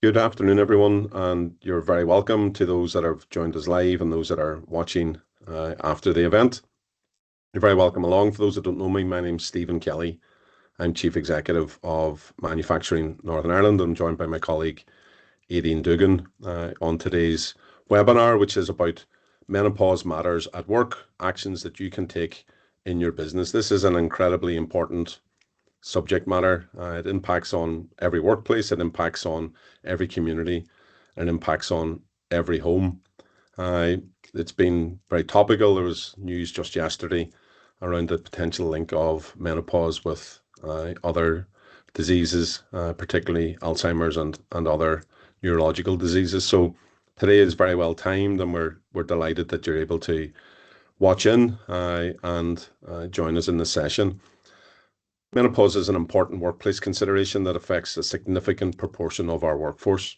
Good afternoon, everyone, and you're very welcome to those that have joined us live and those that are watching after the event. You're very welcome along. For those that don't know me, my name's Stephen Kelly. I'm Chief Executive of Manufacturing Northern Ireland. I'm joined by my colleague, Aideen Dugan, on today's webinar, which is about menopause matters at work, actions that you can take in your business. This is an incredibly important subject matter. It impacts on every workplace, it impacts on every community, and it impacts on every home. It's been very topical. There was news just yesterday around the potential link of menopause with other diseases, particularly Alzheimer's and other neurological diseases. So today is very well timed, and we're delighted that you're able to watch in and join us in this session. Menopause is an important workplace consideration that affects a significant proportion of our workforce,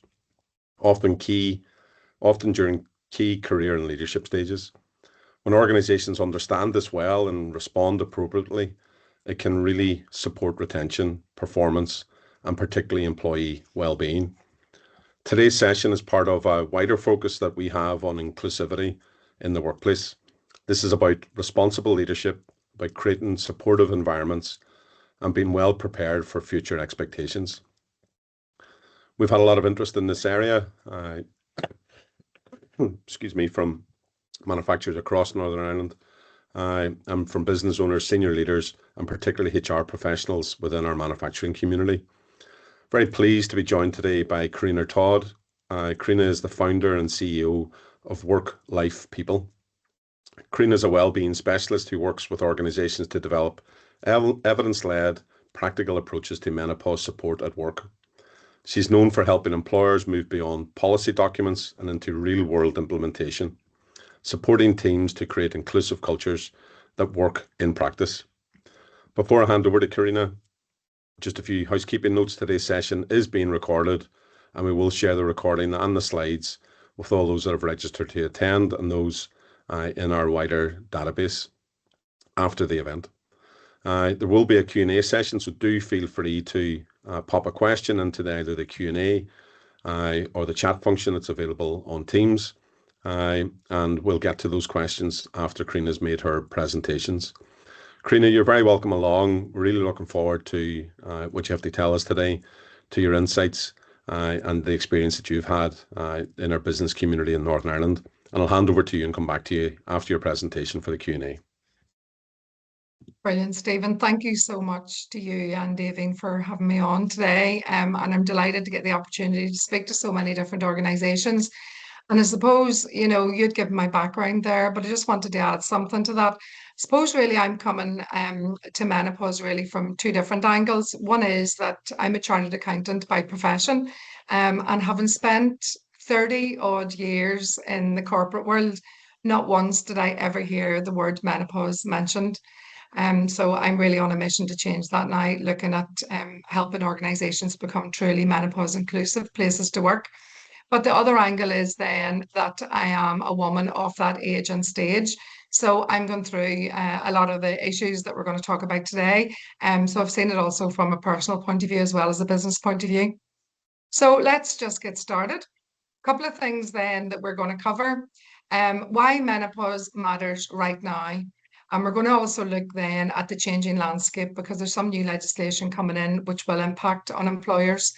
often during key career and leadership stages. When organizations understand this well and respond appropriately, it can really support retention, performance, and particularly employee well-being. Today's session is part of a wider focus that we have on inclusivity in the workplace. This is about responsible leadership, about creating supportive environments, and being well prepared for future expectations. We've had a lot of interest in this area, from manufacturers across Northern Ireland, and from business owners, senior leaders, and particularly HR professionals within our manufacturing community. Very pleased to be joined today by Karina Todd. Karina is the founder and CEO of Work Life People. Karina is a well-being specialist who works with organizations to develop evidence-led, practical approaches to menopause support at work. She's known for helping employers move beyond policy documents and into real-world implementation, supporting teams to create inclusive cultures that work in practice. Before I hand over to Karina, just a few housekeeping notes. Today's session is being recorded, and we will share the recording and the slides with all those that have registered to attend and those in our wider database after the event. There will be a Q&A session, so do feel free to pop a question into either the Q&A or the chat function that's available on Teams, and we'll get to those questions after Karina's made her presentations. Karina, you're very welcome along. We're really looking forward to what you have to tell us today, to your insights and the experience that you've had in our business community in Northern Ireland. And I'll hand over to you and come back to you after your presentation for the Q&A. Brilliant, Stephen. Thank you so much to you and Aideen for having me on today. And I'm delighted to get the opportunity to speak to so many different organisations. And I suppose, you'd given my background there, but I just wanted to add something to that. I suppose really I'm coming to menopause really from two different angles. One is that I'm a chartered accountant by profession, and having spent 30 odd years in the corporate world, not once did I ever hear the word menopause mentioned. So I'm really on a mission to change that now, looking at helping organisations become truly menopause inclusive places to work. But the other angle is then that I am a woman of that age and stage. So I'm going through a lot of the issues that we're going to talk about today. So I've seen it also from a personal point of view as well as a business point of view. So let's just get started. A couple of things then that we're going to cover. Why menopause matters right now. And we're going to also look then at the changing landscape because there's some new legislation coming in which will impact on employers.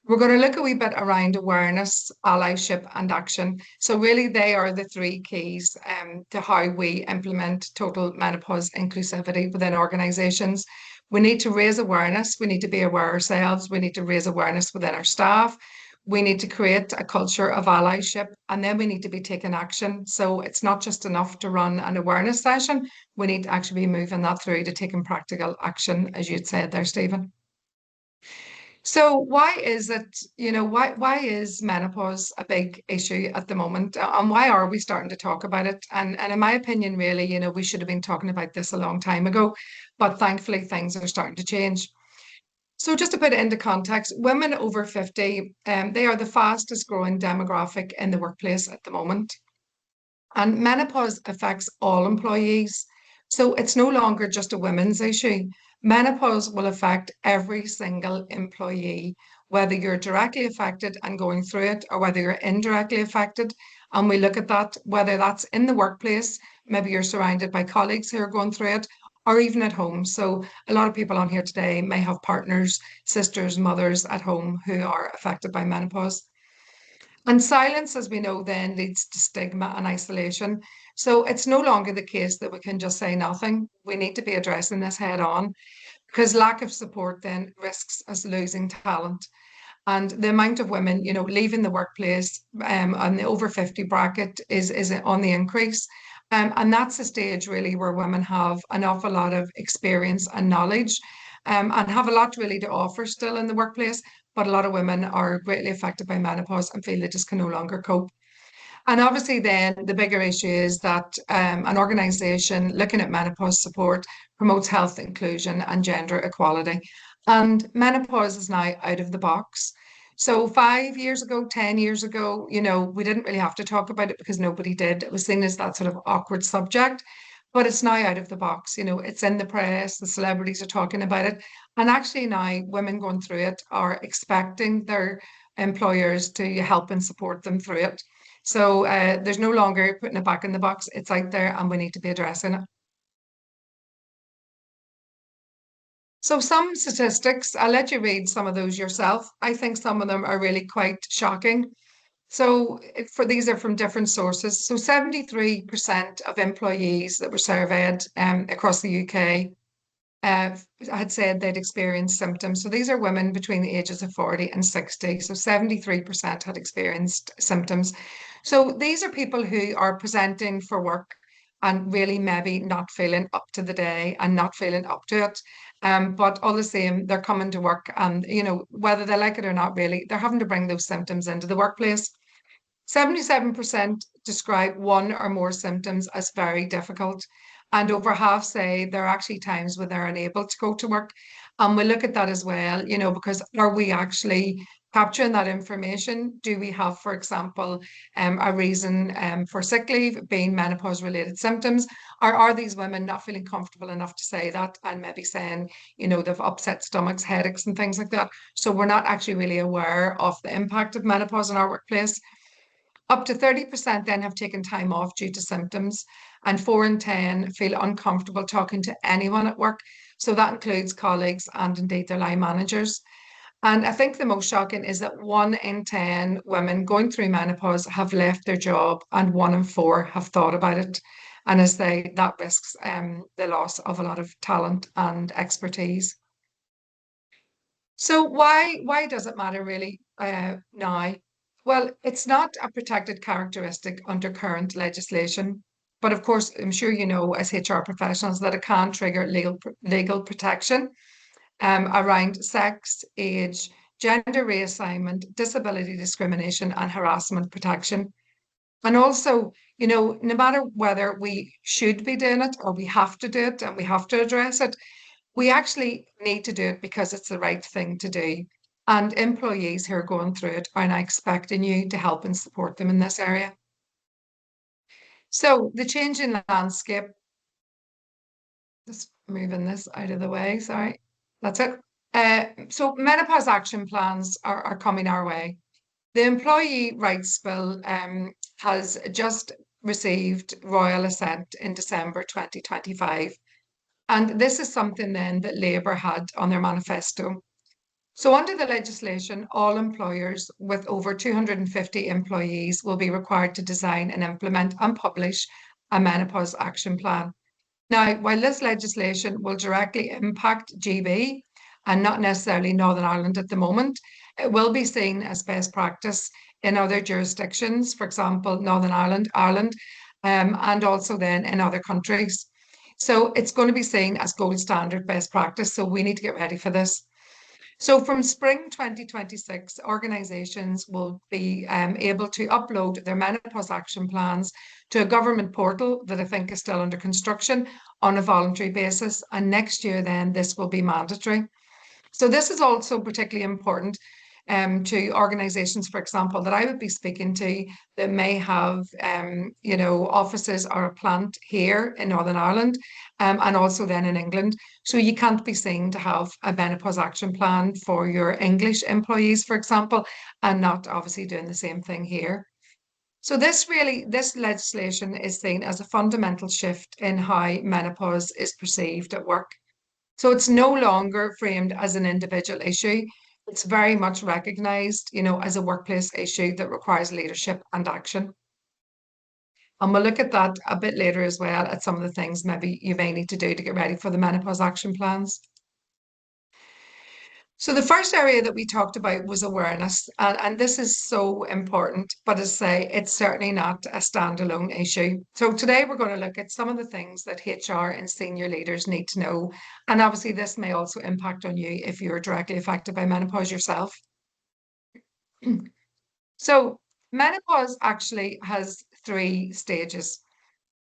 We're going to look a wee bit around awareness, allyship and action. So really they are the three keys to how we implement total menopause inclusivity within organisations. We need to raise awareness. We need to be aware ourselves. We need to raise awareness within our staff. We need to create a culture of allyship, and then we need to be taking action. So it's not just enough to run an awareness session. We need to actually be moving that through to taking practical action, as you'd said there, Stephen. So why is it, why is menopause a big issue at the moment? And why are we starting to talk about it? And in my opinion, really, we should have been talking about this a long time ago, but thankfully things are starting to change. So just to put it into context, women over 50, they are the fastest growing demographic in the workplace at the moment. And menopause affects all employees. So it's no longer just a women's issue. Menopause will affect every single employee whether you're directly affected and going through it or whether you're indirectly affected. And we look at that, whether that's in the workplace, maybe you're surrounded by colleagues who are going through it, or even at home. So a lot of people on here today may have partners, sisters, mothers at home who are affected by menopause. And silence, as we know, then leads to stigma and isolation. So it's no longer the case that we can just say nothing. We need to be addressing this head on, because lack of support then risks us losing talent. And the amount of women, leaving the workplace on the over 50 bracket is on the increase. And that's the stage really where women have an awful lot of experience and knowledge, and have a lot really to offer still in the workplace. But a lot of women are greatly affected by menopause and feel they just can no longer cope. And obviously, then the bigger issue is that an organisation looking at menopause support promotes health inclusion and gender equality. And menopause is now out of the box. So 5 years ago, 10 years ago, we didn't really have to talk about it because nobody did. It was seen as that sort of awkward subject, but it's now out of the box. It's in the press, the celebrities are talking about it. And actually now women going through it are expecting their employers to help and support them through it. So there's no longer putting it back in the box. It's out there and we need to be addressing it. So some statistics, I'll let you read some of those yourself. I think some of them are really quite shocking. So these are from different sources. So 73% of employees that were surveyed across the UK uh, had said they'd experienced symptoms. So these are women between the ages of 40 and 60. So 73% had experienced symptoms. So these are people who are presenting for work and really maybe not feeling up to the day and not feeling up to it. But all the same, they're coming to work and, whether they like it or not, really, they're having to bring those symptoms into the workplace. 77% describe one or more symptoms as very difficult, and over half say there are actually times when they're unable to go to work. And we look at that as well, because are we actually capturing that information? Do we have, for example, a reason for sick leave being menopause-related symptoms? Or are these women not feeling comfortable enough to say that and maybe saying, they've upset stomachs, headaches, and things like that? So we're not actually really aware of the impact of menopause in our workplace. Up to 30% then have taken time off due to symptoms, and 4 in 10 feel uncomfortable talking to anyone at work. So that includes colleagues and indeed their line managers. And I think the most shocking is that 1 in 10 women going through menopause have left their job, and 1 in 4 have thought about it. And as that risks the loss of a lot of talent and expertise. So why does it matter really now? Well, it's not a protected characteristic under current legislation, but of course, I'm sure you know as HR professionals that it can trigger legal protection around sex, age, gender reassignment, disability discrimination, and harassment protection. And also, no matter whether we should be doing it or we have to do it and we have to address it, we actually need to do it because it's the right thing to do. And employees who are going through it are now expecting you to help and support them in this area. So the changing landscape, just moving this out of the way, sorry, that's it. So menopause action plans are coming our way. The Employee Rights Bill has just received royal assent in December 2025. And this is something then that Labour had on their manifesto. So under the legislation, all employers with over 250 employees will be required to design and implement and publish a menopause action plan. Now, while this legislation will directly impact GB and not necessarily Northern Ireland at the moment, it will be seen as best practice in other jurisdictions, for example, Northern Ireland, Ireland, and also then in other countries. So it's going to be seen as gold standard best practice. So we need to get ready for this. So from spring 2026, organisations will be able to upload their menopause action plans to a government portal that I think is still under construction on a voluntary basis. And next year then this will be mandatory. So this is also particularly important to organizations, for example, that I would be speaking to that may have, offices or a plant here in Northern Ireland, and also then in England. So you can't be seen to have a menopause action plan for your English employees, for example, and not obviously doing the same thing here. So this legislation is seen as a fundamental shift in how menopause is perceived at work. So it's no longer framed as an individual issue. It's very much recognised, as a workplace issue that requires leadership and action. And we'll look at that a bit later as well, at some of the things maybe you may need to do to get ready for the menopause action plans. So the first area that we talked about was awareness, and this is so important, but as I say, it's certainly not a standalone issue. So today we're going to look at some of the things that HR and senior leaders need to know. And obviously this may also impact on you if you're directly affected by menopause yourself. So menopause actually has 3 stages.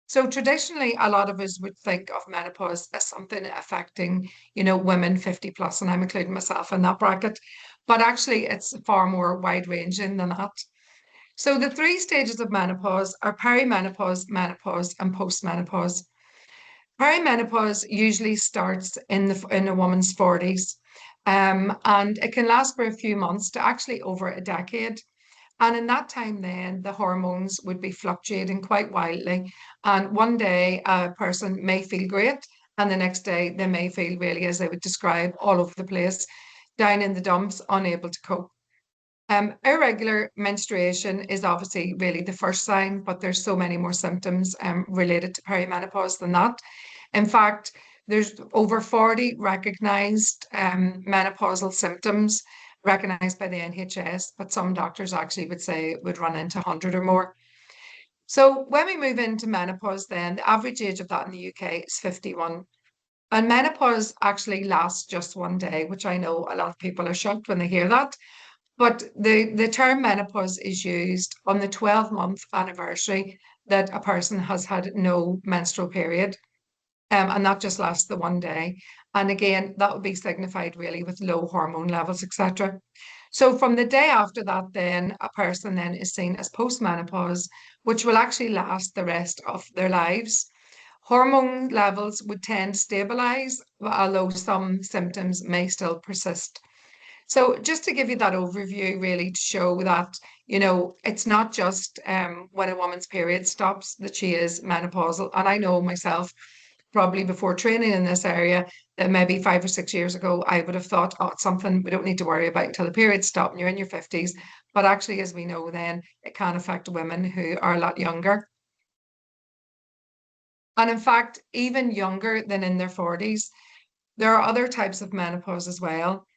So traditionally, a lot of us would think of menopause as something affecting, women 50 plus, and I'm including myself in that bracket. But actually, it's far more wide-ranging than that. So the 3 stages of menopause are perimenopause, menopause, and postmenopause. Perimenopause usually starts in a woman's 40s, and it can last for a few months to actually over a decade. And in that time, then the hormones would be fluctuating quite wildly. And one day a person may feel great, and the next day they may feel really, as I would describe, all over the place, down in the dumps, unable to cope. Irregular menstruation is obviously really the first sign, but there's so many more symptoms related to perimenopause than that. In fact, there's over 40 recognised menopausal symptoms recognised by the NHS, but some doctors actually would say it would run into 100 or more. So when we move into menopause, then the average age of that in the UK is 51. And menopause actually lasts just one day, which I know a lot of people are shocked when they hear that. But the term menopause is used on the 12-month anniversary that a person has had no menstrual period. And that just lasts the one day. And again, that would be signified really with low hormone levels, etc. So from the day after that, then a person then is seen as postmenopause, which will actually last the rest of their lives. Hormone levels would tend to stabilize, although some symptoms may still persist. So just to give you that overview, really to show that, it's not just when a woman's period stops that she is menopausal. And I know myself, probably before training in this area, that maybe 5 or 6 years ago, I would have thought, oh, it's something we don't need to worry about until the period stops and you're in your 50s. But actually, as we know then, it can affect women who are a lot younger. And in fact, even younger than in their 40s, there are other types of menopause as well.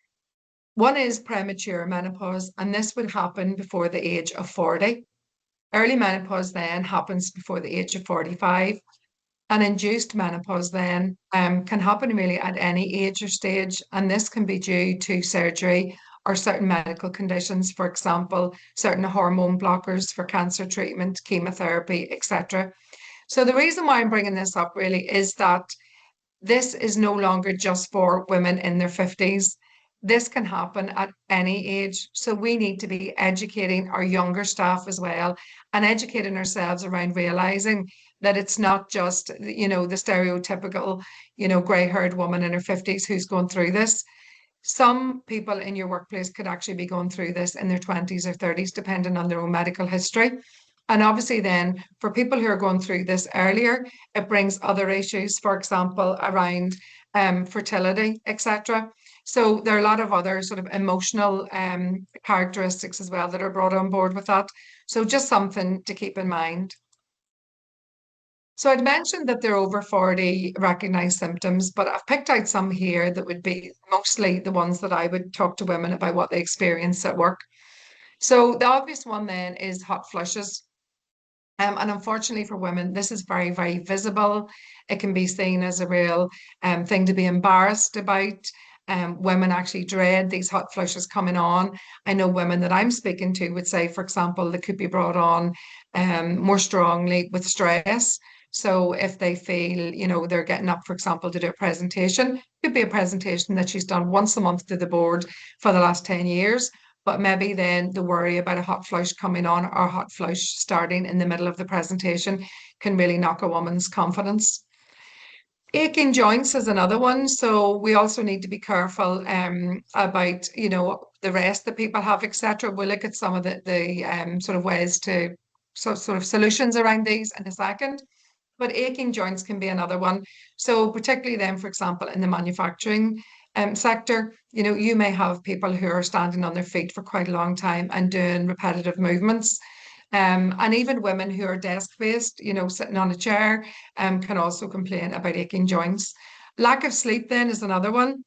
One is premature menopause, and this would happen before the age of 40. Early menopause then happens before the age of 45. And induced menopause then can happen really at any age or stage, and this can be due to surgery or certain medical conditions, for example, certain hormone blockers for cancer treatment, chemotherapy, etc. So the reason why I'm bringing this up really is that this is no longer just for women in their 50s. This can happen at any age. So we need to be educating our younger staff as well and educating ourselves around realizing that it's not just, the stereotypical, grey-haired woman in her 50s who's going through this. Some people in your workplace could actually be going through this in their 20s or 30s, depending on their own medical history. And obviously then for people who are going through this earlier, it brings other issues, for example, around fertility, etc. So there are a lot of other sort of emotional characteristics as well that are brought on board with that. So just something to keep in mind. So I'd mentioned that there are over 40 recognized symptoms, but I've picked out some here that would be mostly the ones that I would talk to women about what they experience at work. So the obvious one then is hot flushes. And unfortunately for women, this is very, very visible. It can be seen as a real thing to be embarrassed about. Women actually dread these hot flushes coming on. I know women that I'm speaking to would say, for example, they could be brought on more strongly with stress. So if they feel, they're getting up, for example, to do a presentation, it could be a presentation that she's done once a month to the board for the last 10 years. but maybe then the worry about a hot flush coming on or hot flush starting in the middle of the presentation can really knock a woman's confidence. Aching joints is another one. So we also need to be careful about, the rest that people have, etc. We'll look at some of the sort of ways to sort of solutions around these in a second. But aching joints can be another one. So particularly then, for example, in the manufacturing sector, you may have people who are standing on their feet for quite a long time and doing repetitive movements. And even women who are desk-based, sitting on a chair, can also complain about aching joints. Lack of sleep then is another one,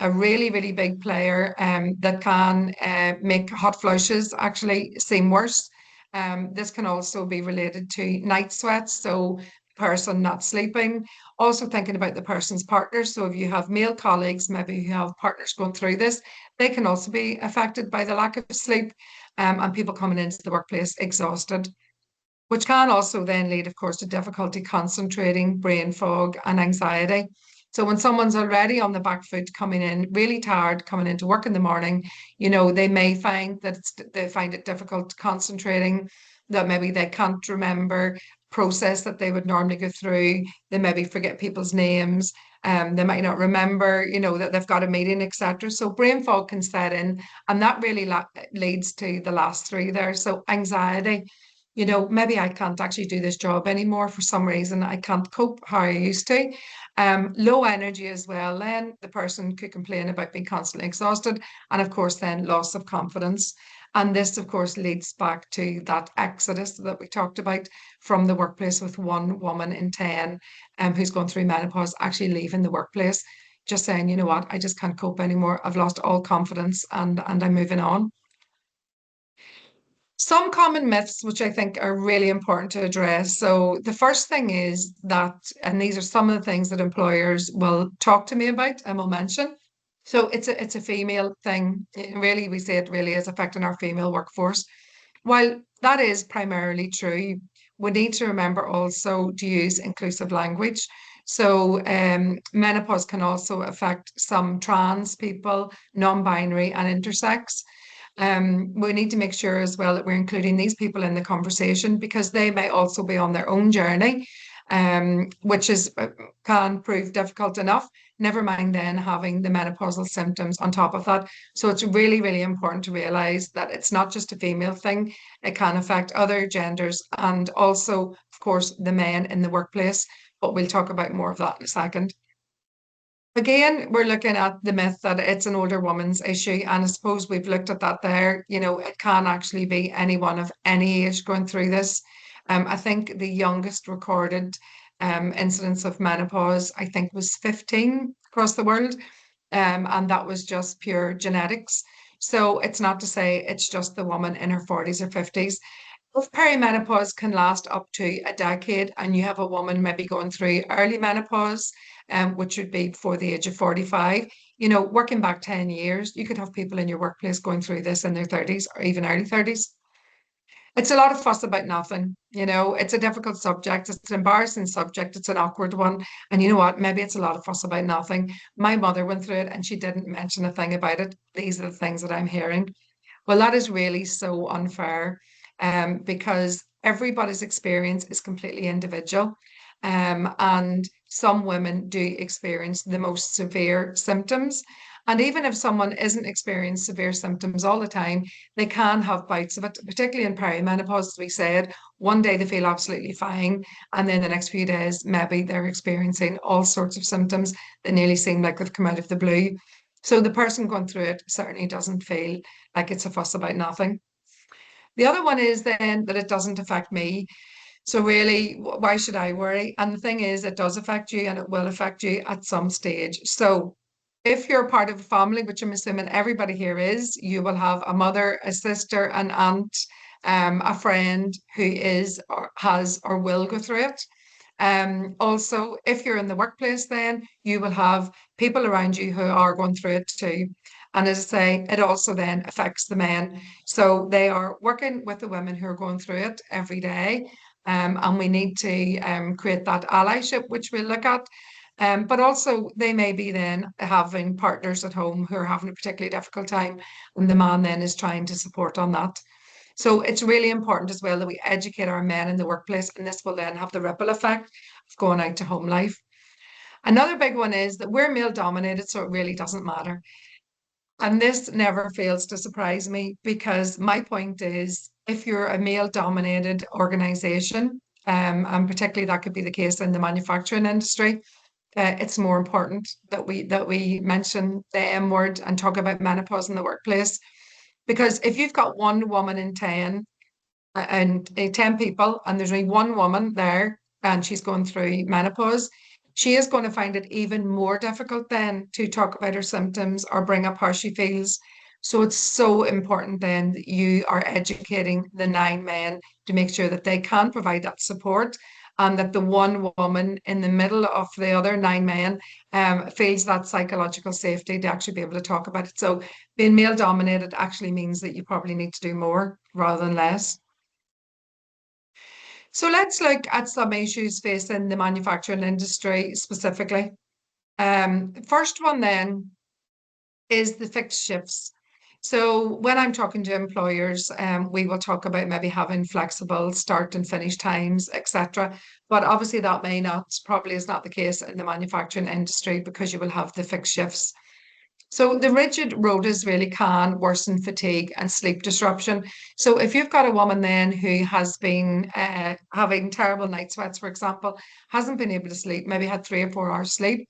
a really, really big player that can make hot flushes actually seem worse. This can also be related to night sweats, so person not sleeping. Also thinking about the person's partner. So if you have male colleagues, maybe you have partners going through this, they can also be affected by the lack of sleep, and people coming into the workplace exhausted, which can also then lead, of course, to difficulty concentrating, brain fog, and anxiety. So when someone's already on the back foot coming in, really tired, coming into work in the morning, they may find that they find it difficult concentrating, that maybe they can't remember process that they would normally go through. They maybe forget people's names. They might not remember, that they've got a meeting, etc. So brain fog can set in, and that really leads to the last three there. So anxiety, maybe I can't actually do this job anymore for some reason. I can't cope how I used to. Low energy as well. Then the person could complain about being constantly exhausted, and of course, then loss of confidence. And this, of course, leads back to that exodus that we talked about from the workplace, with 1 woman in 10 who's gone through menopause actually leaving the workplace, just saying, you know what, I just can't cope anymore. I've lost all confidence and I'm moving on. Some common myths, which I think are really important to address. So the first thing is that, and these are some of the things that employers will talk to me about and will mention. So it's a female thing. Really, we say it really is affecting our female workforce. While that is primarily true, we need to remember also to use inclusive language. So menopause can also affect some trans people, non-binary and intersex. We need to make sure as well that we're including these people in the conversation, because they may also be on their own journey, which can prove difficult enough. Never mind then having the menopausal symptoms on top of that. So it's really, really important to realize that it's not just a female thing. It can affect other genders and also, of course, the men in the workplace. But we'll talk about more of that in a second. Again, we're looking at the myth that it's an older woman's issue. And I suppose we've looked at that there. It can actually be anyone of any age going through this. I think the youngest recorded incidence of menopause, I think, was 15 across the world. And that was just pure genetics. So it's not to say it's just the woman in her 40s or 50s. If perimenopause can last up to a decade, and you have a woman maybe going through early menopause, which would be before the age of 45, working back 10 years, you could have people in your workplace going through this in their 30s or even early 30s. It's a lot of fuss about nothing. It's a difficult subject. It's an embarrassing subject. It's an awkward one. And you know what? Maybe it's a lot of fuss about nothing. My mother went through it and she didn't mention a thing about it. These are the things that I'm hearing. Well, that is really so unfair, because everybody's experience is completely individual. And some women do experience the most severe symptoms. And even if someone isn't experiencing severe symptoms all the time, they can have bouts of it, particularly in perimenopause, as we said. One day they feel absolutely fine, and then the next few days, maybe they're experiencing all sorts of symptoms that nearly seem like they've come out of the blue. So the person going through it certainly doesn't feel like it's a fuss about nothing. The other one is then that it doesn't affect me. So really, why should I worry? And the thing is, it does affect you and it will affect you at some stage. So if you're part of a family, which I'm assuming everybody here is, you will have a mother, a sister, an aunt, a friend who is or has or will go through it. Also, if you're in the workplace, then you will have people around you who are going through it too. And as I say, it also then affects the men. So they are working with the women who are going through it every day. And we need to create that allyship, which we'll look at. But also they may be then having partners at home who are having a particularly difficult time, and the man then is trying to support on that. So it's really important as well that we educate our men in the workplace, and this will then have the ripple effect of going out to home life. Another big one is that we're male dominated, so it really doesn't matter. And this never fails to surprise me, because my point is if you're a male dominated organization, and particularly that could be the case in the manufacturing industry, it's more important that we mention the M word and talk about menopause in the workplace. Because if you've got one woman in 10 and 10 people, and there's only one woman there and she's going through menopause, she is going to find it even more difficult then to talk about her symptoms or bring up how she feels. So it's so important then that you are educating the 9 men to make sure that they can provide that support, and that the one woman in the middle of the other 9 men feels that psychological safety to actually be able to talk about it. So being male dominated actually means that you probably need to do more rather than less. So let's look at some issues facing the manufacturing industry specifically. First one then is the fixed shifts. So when I'm talking to employers, we will talk about maybe having flexible start and finish times, etc. But obviously that probably is not the case in the manufacturing industry, because you will have the fixed shifts. So the rigid rotas really can worsen fatigue and sleep disruption. So if you've got a woman then who has been having terrible night sweats, for example, hasn't been able to sleep, maybe had 3 or 4 hours sleep,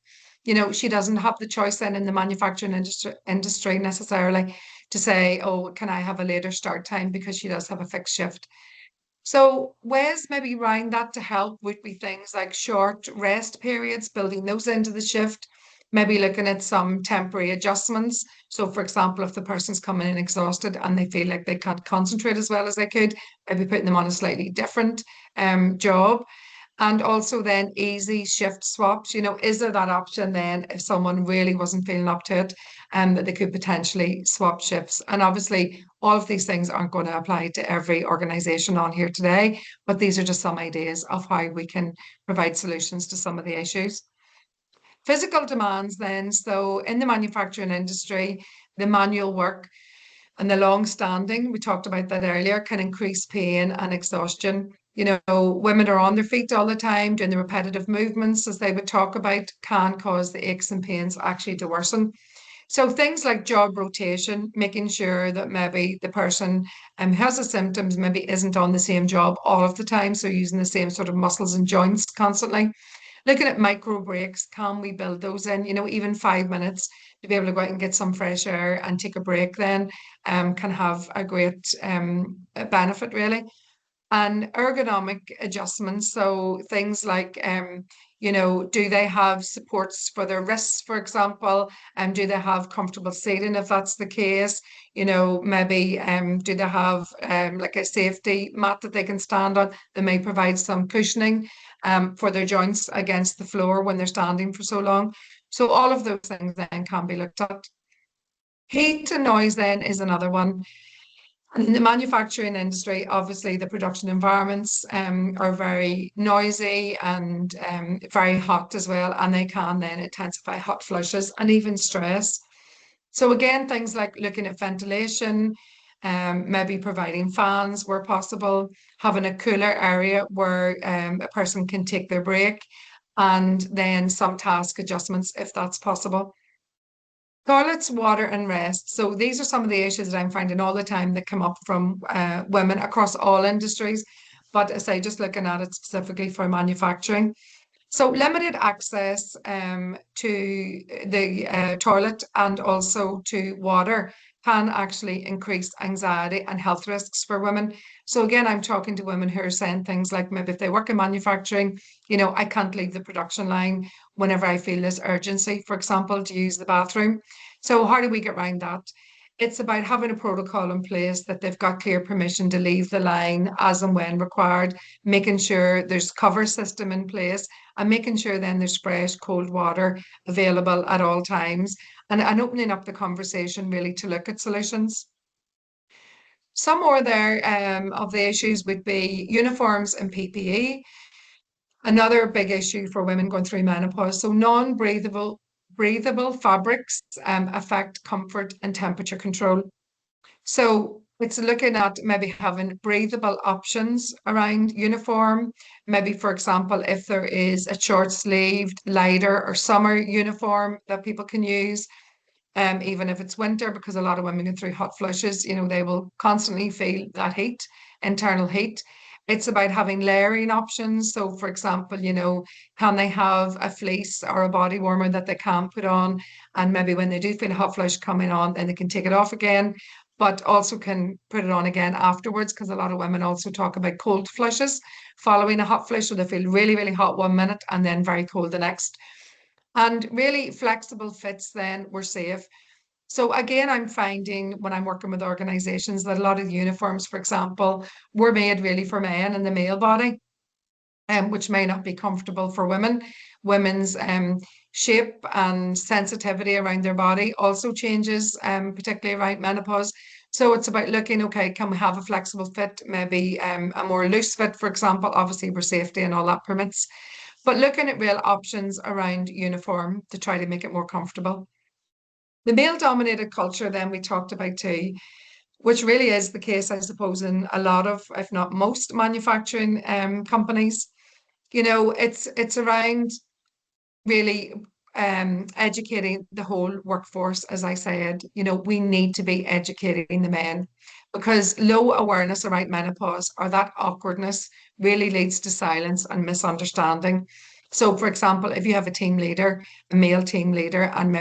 she doesn't have the choice then in the manufacturing industry necessarily to say, oh, can I have a later start time, because she does have a fixed shift. So ways maybe around that to help would be things like short rest periods, building those into the shift, maybe looking at some temporary adjustments. So for example, if the person's coming in exhausted and they feel like they can't concentrate as well as they could, maybe putting them on a slightly different job. And also then easy shift swaps, is there that option then if someone really wasn't feeling up to it, that they could potentially swap shifts? And obviously all of these things aren't going to apply to every organization on here today, but these are just some ideas of how we can provide solutions to some of the issues. Physical demands then, so in the manufacturing industry, the manual work and the long standing, we talked about that earlier, can increase pain and exhaustion. Women are on their feet all the time, doing the repetitive movements, as they would talk about, can cause the aches and pains actually to worsen. So things like job rotation, making sure that maybe the person who has the symptoms maybe isn't on the same job all of the time, so using the same sort of muscles and joints constantly. Looking at micro breaks, can we build those in? Even 5 minutes to be able to go out and get some fresh air and take a break then can have a great benefit, really. And ergonomic adjustments, so things like do they have supports for their wrists, for example, and do they have comfortable seating if that's the case? Maybe do they have like a safety mat that they can stand on that may provide some cushioning for their joints against the floor when they're standing for so long. So all of those things then can be looked at. Heat and noise then is another one. In the manufacturing industry, obviously the production environments are very noisy and very hot as well, and they can then intensify hot flushes and even stress. So again, things like looking at ventilation, maybe providing fans where possible, having a cooler area where a person can take their break, and then some task adjustments if that's possible. Toilets, water, and rest. So these are some of the issues that I'm finding all the time that come up from women across all industries. But as I just looking at it specifically for manufacturing. So limited access to the toilet and also to water can actually increase anxiety and health risks for women. So again, I'm talking to women who are saying things like, maybe if they work in manufacturing, I can't leave the production line whenever I feel this urgency, for example, to use the bathroom. So how do we get around that? It's about having a protocol in place that they've got clear permission to leave the line as and when required, making sure there's cover system in place, and making sure then there's fresh cold water available at all times, and opening up the conversation really to look at solutions. Some more there of the issues would be uniforms and PPE. Another big issue for women going through menopause. So breathable fabrics affect comfort and temperature control. So it's looking at maybe having breathable options around uniform. Maybe, for example, if there is a short-sleeved, lighter or summer uniform that people can use, even if it's winter, because a lot of women go through hot flushes, they will constantly feel that heat, internal heat. It's about having layering options. So, for example, can they have a fleece or a body warmer that they can put on? And maybe when they do feel a hot flush coming on, then they can take it off again, but also can put it on again afterwards, because a lot of women also talk about cold flushes following a hot flush. So they feel really, really hot 1 minute and then very cold the next. And really flexible fits then were safe. So again, I'm finding when I'm working with organizations that a lot of the uniforms, for example, were made really for men and the male body, which may not be comfortable for women. Women's shape and sensitivity around their body also changes, particularly around menopause. So it's about looking, okay, can we have a flexible fit, maybe a more loose fit, for example, obviously for safety and all that permits, but looking at real options around uniform to try to make it more comfortable. The male-dominated culture then we talked about too, which really is the case, I suppose, in a lot of, if not most, manufacturing companies. It's around really educating the whole workforce. As I said, we need to be educating the men, because low awareness around menopause or that awkwardness really leads to silence and misunderstanding. So, for example, if you have a team leader, a male team leader, and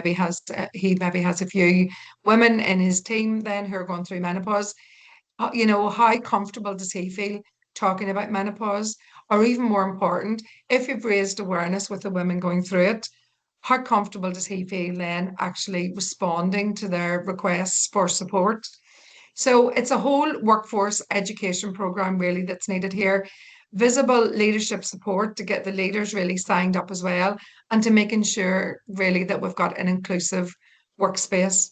he maybe has a few women in his team then who are going through menopause, how comfortable does he feel talking about menopause? Or even more important, if you've raised awareness with the women going through it, how comfortable does he feel then actually responding to their requests for support? So it's a whole workforce education program really that's needed here. Visible leadership support to get the leaders really signed up as well, and to making sure really that we've got an inclusive workspace.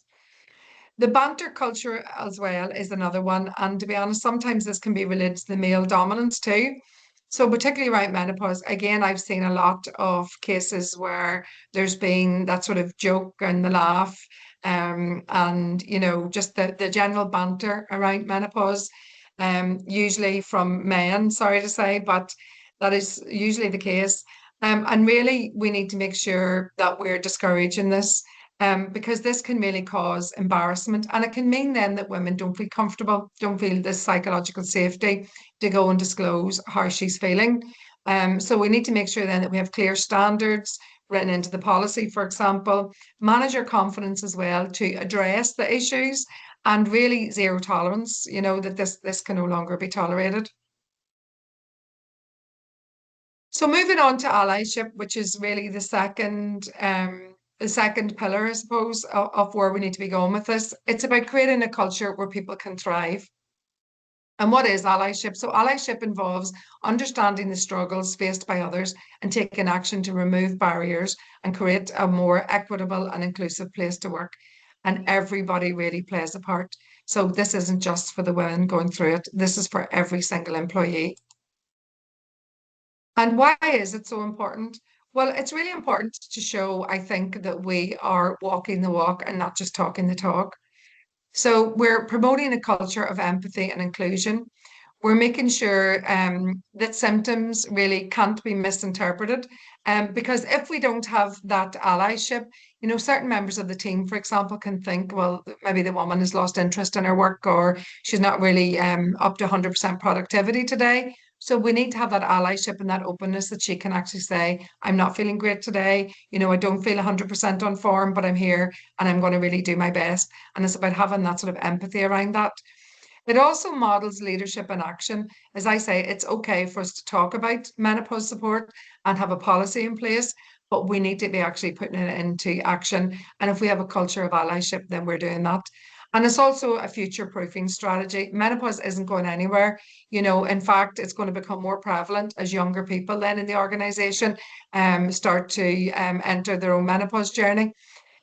The banter culture as well is another one. And to be honest, sometimes this can be related to the male dominance too. So particularly around menopause, again, I've seen a lot of cases where there's been that sort of joke and the laugh, and just the general banter around menopause, usually from men, sorry to say, but that is usually the case. And really, we need to make sure that we're discouraging this, because this can really cause embarrassment, and it can mean then that women don't feel comfortable, don't feel this psychological safety to go and disclose how she's feeling. So we need to make sure then that we have clear standards written into the policy, for example, manager confidence as well to address the issues, and really zero tolerance, that this can no longer be tolerated. So moving on to allyship, which is really the second pillar, I suppose, of where we need to be going with this. It's about creating a culture where people can thrive. And what is allyship? So allyship involves understanding the struggles faced by others and taking action to remove barriers and create a more equitable and inclusive place to work. And everybody really plays a part. So this isn't just for the women going through it. This is for every single employee. And why is it so important? Well, it's really important to show, I think, that we are walking the walk and not just talking the talk. So we're promoting a culture of empathy and inclusion. We're making sure that symptoms really can't be misinterpreted. Because if we don't have that allyship, certain members of the team, for example, can think, well, maybe the woman has lost interest in her work, or she's not really up to 100% productivity today. So we need to have that allyship and that openness that she can actually say, I'm not feeling great today. I don't feel 100% on form, but I'm here and I'm going to really do my best. And it's about having that sort of empathy around that. It also models leadership and action. As I say, it's okay for us to talk about menopause support and have a policy in place, but we need to be actually putting it into action. And if we have a culture of allyship, then we're doing that. And it's also a future proofing strategy. Menopause isn't going anywhere. In fact, it's going to become more prevalent as younger people then in the organization start to enter their own menopause journey.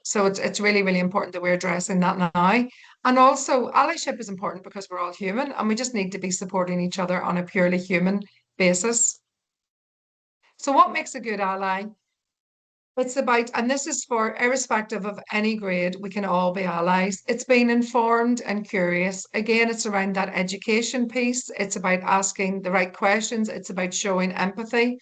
So it's really, really important that we're addressing that now. And also, allyship is important because we're all human and we just need to be supporting each other on a purely human basis. So what makes a good ally? It's about, and this is for irrespective of any grade, we can all be allies. It's being informed and curious. Again, it's around that education piece. It's about asking the right questions. It's about showing empathy.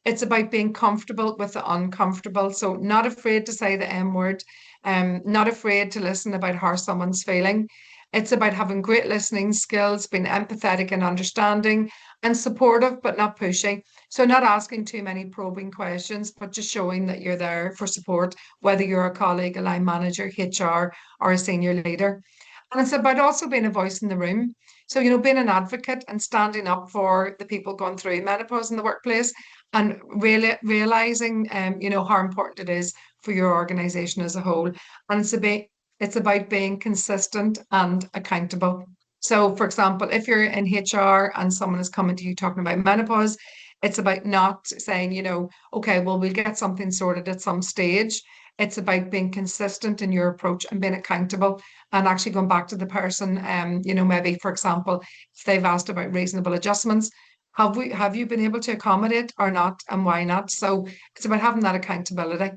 It's about being comfortable with the uncomfortable. So not afraid to say the M word, not afraid to listen about how someone's feeling. It's about having great listening skills, being empathetic and understanding, and supportive, but not pushy. So not asking too many probing questions, but just showing that you're there for support, whether you're a colleague, a line manager, HR, or a senior leader. And it's about also being a voice in the room. So, being an advocate and standing up for the people going through menopause in the workplace and really realizing, how important it is for your organization as a whole. And it's about being consistent and accountable. So, for example, if you're in HR and someone is coming to you talking about menopause, it's about not saying, okay, well, we'll get something sorted at some stage. It's about being consistent in your approach and being accountable and actually going back to the person, maybe, for example, if they've asked about reasonable adjustments, have you been able to accommodate or not, and why not? So it's about having that accountability.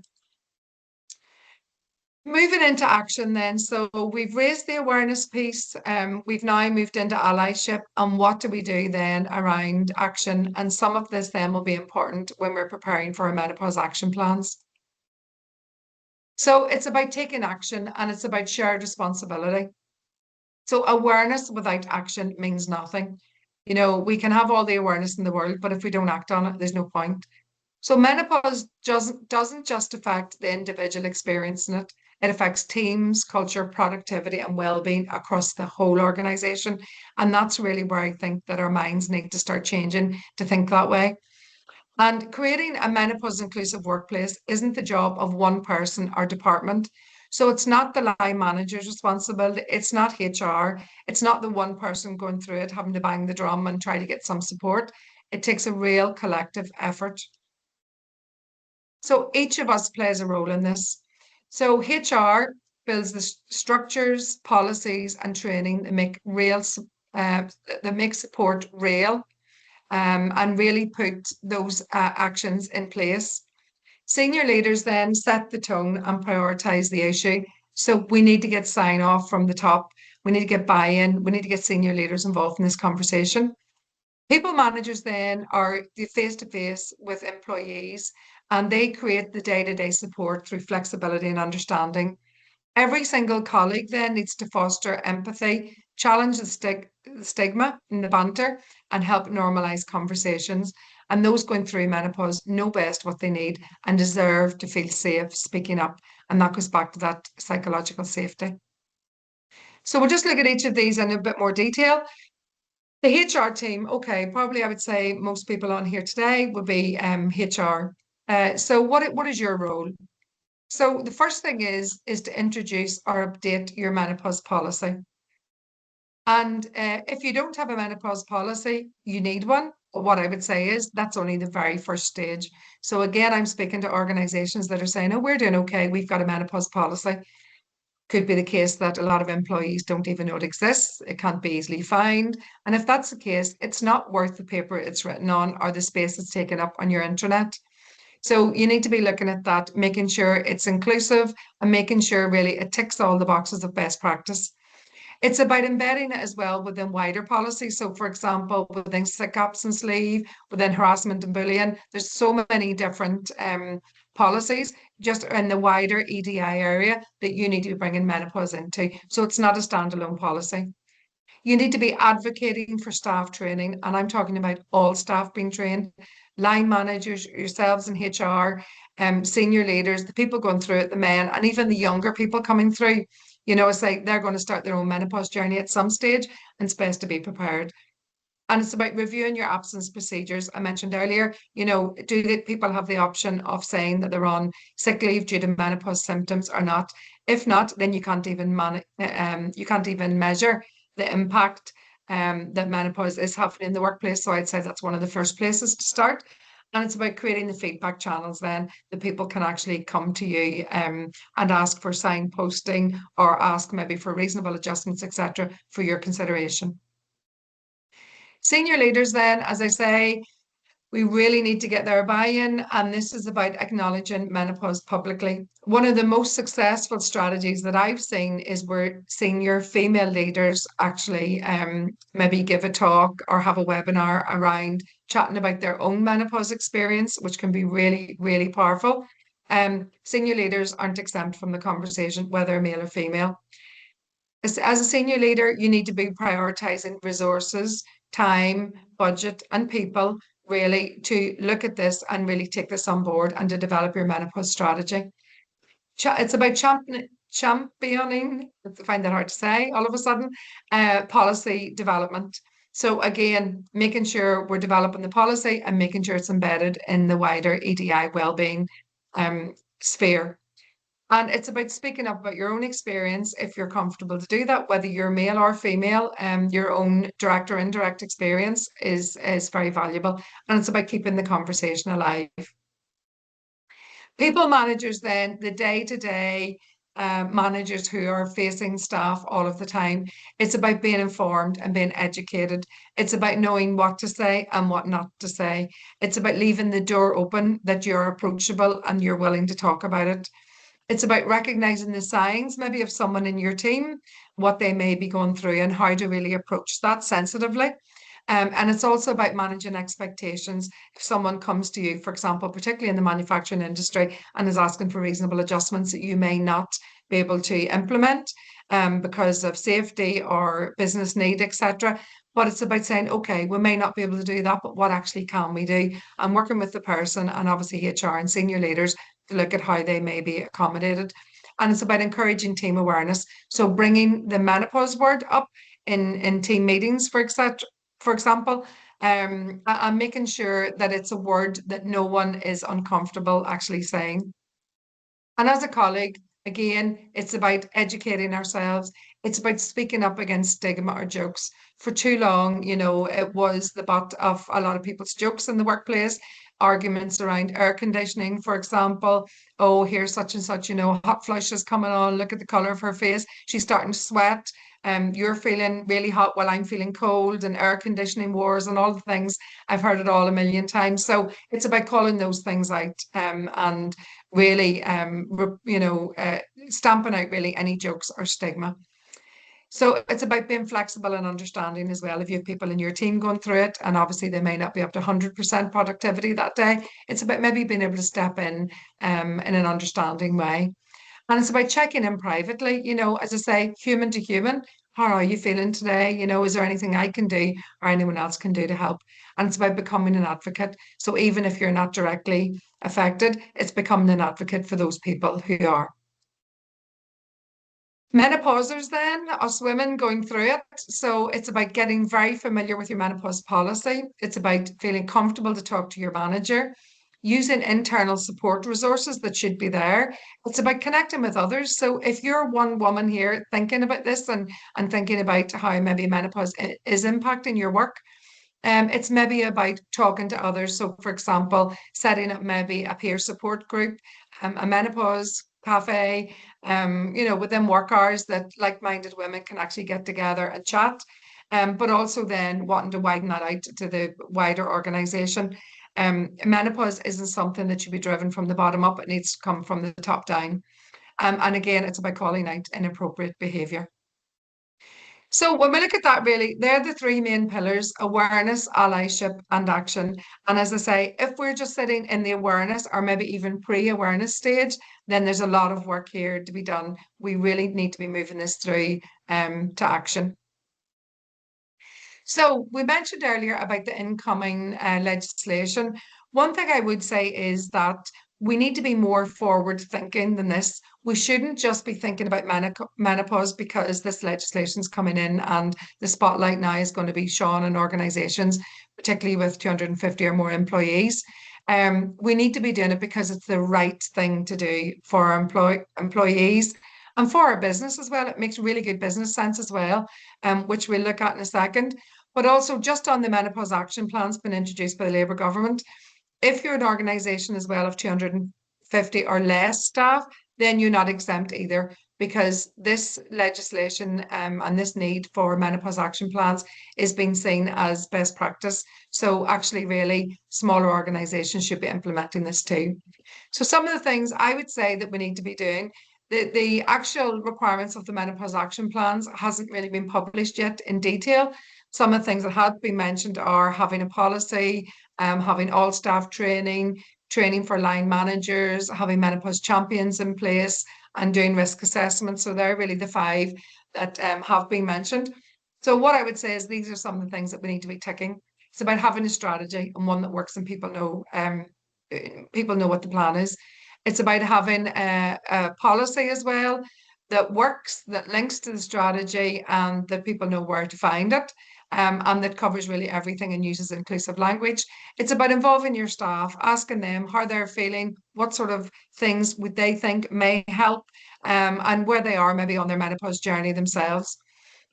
Moving into action then. So we've raised the awareness piece. We've now moved into allyship. And what do we do then around action? And some of this then will be important when we're preparing for our menopause action plans. So it's about taking action and it's about shared responsibility. So awareness without action means nothing. We can have all the awareness in the world, but if we don't act on it, there's no point. So menopause doesn't just affect the individual experiencing it. It affects teams, culture, productivity, and well-being across the whole organization. And that's really where I think that our minds need to start changing to think that way. And creating a menopause inclusive workplace isn't the job of one person or department. So it's not the line manager's responsibility. It's not HR. It's not the one person going through it, having to bang the drum and try to get some support. It takes a real collective effort. So each of us plays a role in this. So HR builds the structures, policies, and training that make support real, and really put those actions in place. Senior leaders then set the tone and prioritize the issue. So we need to get sign off from the top. We need to get buy-in. We need to get senior leaders involved in this conversation. People managers then are the face-to-face with employees and they create the day-to-day support through flexibility and understanding. Every single colleague then needs to foster empathy, challenge the stigma and the banter, and help normalize conversations. And those going through menopause know best what they need and deserve to feel safe speaking up. And that goes back to that psychological safety. So we'll just look at each of these in a bit more detail. The HR team, okay, probably I would say most people on here today would be HR. So what is your role? So the first thing is to introduce or update your menopause policy. And if you don't have a menopause policy, you need one. But what I would say is that's only the very first stage. So again, I'm speaking to organizations that are saying, oh, we're doing okay. We've got a menopause policy. Could be the case that a lot of employees don't even know it exists. It can't be easily found. And if that's the case, it's not worth the paper it's written on or the space it's taken up on your internet. So you need to be looking at that, making sure it's inclusive and making sure really it ticks all the boxes of best practice. It's about embedding it as well within wider policy. So for example, within sick absence leave, within harassment and bullying, there's so many different policies just in the wider EDI area that you need to be bringing menopause into. So it's not a standalone policy. You need to be advocating for staff training, and I'm talking about all staff being trained, line managers, yourselves in HR, senior leaders, the people going through it, the men, and even the younger people coming through. It's like they're going to start their own menopause journey at some stage, and it's best to be prepared. And it's about reviewing your absence procedures. I mentioned earlier, do the people have the option of saying that they're on sick leave due to menopause symptoms or not? If not, then you can't even measure the impact that menopause is having in the workplace. So I'd say that's one of the first places to start. And it's about creating the feedback channels then that people can actually come to you and ask for signposting or ask maybe for reasonable adjustments, etc., for your consideration. Senior leaders then, as I say, We really need to get their buy-in, and this is about acknowledging menopause publicly. One of the most successful strategies that I've seen is where senior female leaders actually maybe give a talk or have a webinar around chatting about their own menopause experience, which can be really, really powerful. Senior leaders aren't exempt from the conversation, whether male or female. As a senior leader, you need to be prioritizing resources, time, budget, and people really to look at this and really take this on board and to develop your menopause strategy. It's about championing, I find that hard to say all of a sudden, policy development. So again, making sure we're developing the policy and making sure it's embedded in the wider EDI wellbeing sphere. And it's about speaking up about your own experience if you're comfortable to do that, whether you're male or female, your own direct or indirect experience is very valuable. And it's about keeping the conversation alive. People managers then, the day-to-day managers who are facing staff all of the time, it's about being informed and being educated. It's about knowing what to say and what not to say. It's about leaving the door open that you're approachable and you're willing to talk about it. It's about recognizing the signs, maybe of someone in your team, what they may be going through, and how to really approach that sensitively. And it's also about managing expectations. If someone comes to you, for example, particularly in the manufacturing industry, and is asking for reasonable adjustments that you may not be able to implement because of safety or business need, etc. But it's about saying, okay, we may not be able to do that, but what actually can we do? And working with the person and obviously HR and senior leaders to look at how they may be accommodated. And it's about encouraging team awareness. So bringing the menopause word up in team meetings, for example, and making sure that it's a word that no one is uncomfortable actually saying. And as a colleague, again, it's about educating ourselves. It's about speaking up against stigma or jokes. For too long, it was the butt of a lot of people's jokes in the workplace, arguments around air conditioning, for example. Oh, here's such and such, hot flush is coming on. Look at the color of her face. She's starting to sweat. You're feeling really hot while I'm feeling cold, and air conditioning wars and all the things. I've heard it all a million times. So it's about calling those things out and really, stamping out really any jokes or stigma. So it's about being flexible and understanding as well. If you have people in your team going through it, and obviously they may not be up to 100% productivity that day, it's about maybe being able to step in an understanding way. And it's about checking in privately, as I say, human to human. How are you feeling today? Is there anything I can do or anyone else can do to help? And it's about becoming an advocate. So even if you're not directly affected, it's becoming an advocate for those people who are. Menopausers then, us women going through it. So it's about getting very familiar with your menopause policy. It's about feeling comfortable to talk to your manager, using internal support resources that should be there. It's about connecting with others. So if you're one woman here thinking about this and thinking about how maybe menopause is impacting your work, it's maybe about talking to others. So for example, setting up maybe a peer support group, a menopause cafe, within work hours that like-minded women can actually get together and chat. But also then wanting to widen that out to the wider organization. Menopause isn't something that should be driven from the bottom up. It needs to come from the top down. And again, it's about calling out inappropriate behavior. So when we look at that, really, they're the three main pillars: awareness, allyship, and action. And as I say, if we're just sitting in the awareness or maybe even pre-awareness stage, then there's a lot of work here to be done. We really need to be moving this through to action. So we mentioned earlier about the incoming legislation. One thing I would say is that we need to be more forward thinking than this. We shouldn't just be thinking about menopause because this legislation is coming in and the spotlight now is going to be shone on organisations, particularly with 250 or more employees. We need to be doing it because it's the right thing to do for our employees and for our business as well. It makes really good business sense as well, which we'll look at in a second. But also just on the Menopause Action Plans been introduced by the Labour government, if you're an organisation as well of 250 or less staff, then you're not exempt either. because this legislation and this need for menopause action plans is being seen as best practice. So actually, really, smaller organizations should be implementing this too. So some of the things I would say that we need to be doing, the actual requirements of the menopause action plans hasn't really been published yet in detail. Some of the things that have been mentioned are having a policy, having all staff training, training for line managers, having menopause champions in place, and doing risk assessments. So they're really the five that have been mentioned. So what I would say is these are some of the things that we need to be ticking. It's about having a strategy and one that works and people know what the plan is. It's about having a policy as well that works, that links to the strategy, and that people know where to find it. And that covers really everything and uses inclusive language. It's about involving your staff, asking them how they're feeling, what sort of things would they think may help, and where they are maybe on their menopause journey themselves.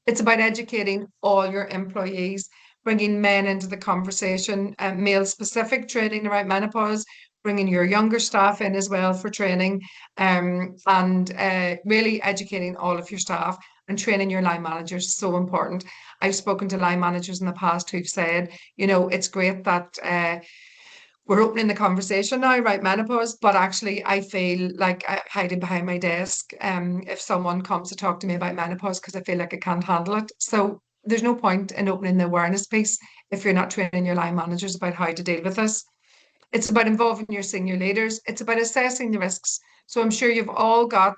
It's about educating all your employees, bringing men into the conversation, male-specific training around menopause, bringing your younger staff in as well for training, and really educating all of your staff and training your line managers is so important. I've spoken to line managers in the past who've said, it's great that we're opening the conversation now, right, menopause, but actually I feel like hiding behind my desk if someone comes to talk to me about menopause because I feel like I can't handle it. So there's no point in opening the awareness piece if you're not training your line managers about how to deal with this. It's about involving your senior leaders. It's about assessing the risks. So I'm sure you've all got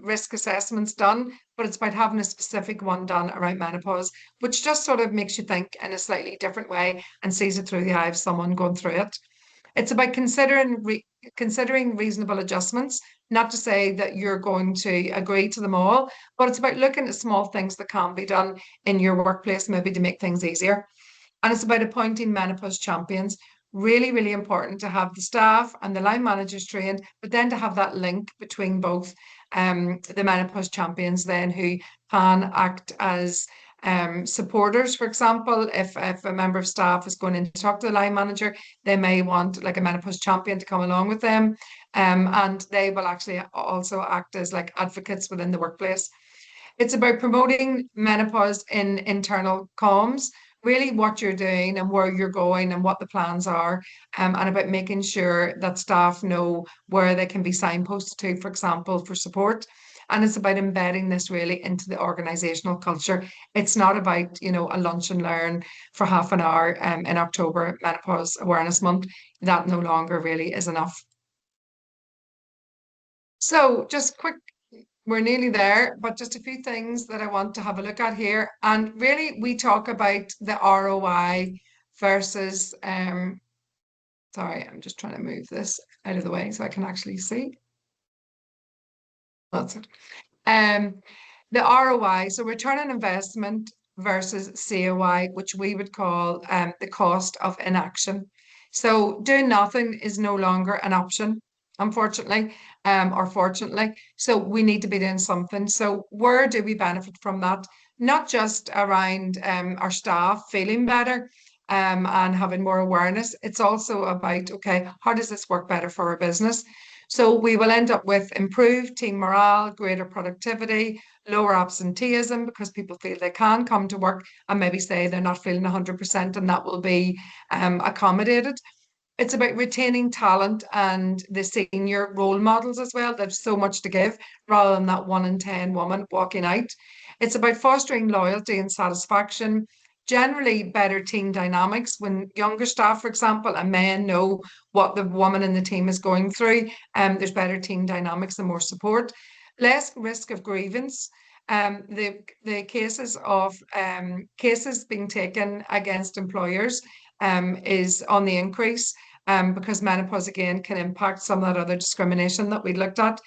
risk assessments done, but it's about having a specific one done around menopause, which just sort of makes you think in a slightly different way and sees it through the eye of someone going through it. It's about considering reasonable adjustments, not to say that you're going to agree to them all, but it's about looking at small things that can be done in your workplace, maybe to make things easier. And it's about appointing menopause champions. Really, really important to have the staff and the line managers trained, but then to have that link between both the menopause champions then who can act as supporters. For example, if a member of staff is going in to talk to the line manager, they may want like a menopause champion to come along with them. And they will actually also act as like advocates within the workplace. It's about promoting menopause in internal comms, really what you're doing and where you're going and what the plans are, and about making sure that staff know where they can be signposted to, for example, for support. And it's about embedding this really into the organizational culture. It's not about, a lunch and learn for half an hour in October, Menopause Awareness Month. That no longer really is enough. So just quick, we're nearly there, but just a few things that I want to have a look at here. And really, we talk about the ROI versus, sorry, I'm just trying to move this out of the way so I can actually see. That's it. The ROI, so return on investment versus COI, which we would call the cost of inaction. So doing nothing is no longer an option, unfortunately, or fortunately. So we need to be doing something. So where do we benefit from that? Not just around our staff feeling better and having more awareness. It's also about, okay, how does this work better for our business? So we will end up with improved team morale, greater productivity, lower absenteeism because people feel they can come to work and maybe say they're not feeling 100% and that will be accommodated. It's about retaining talent and the senior role models as well. There's so much to give rather than that 1 in 10 woman walking out. It's about fostering loyalty and satisfaction, generally better team dynamics when younger staff, for example, and men know what the woman in the team is going through. There's better team dynamics and more support. Less risk of grievance. The cases of cases being taken against employers is on the increase because menopause again can impact some of that other discrimination that we looked at.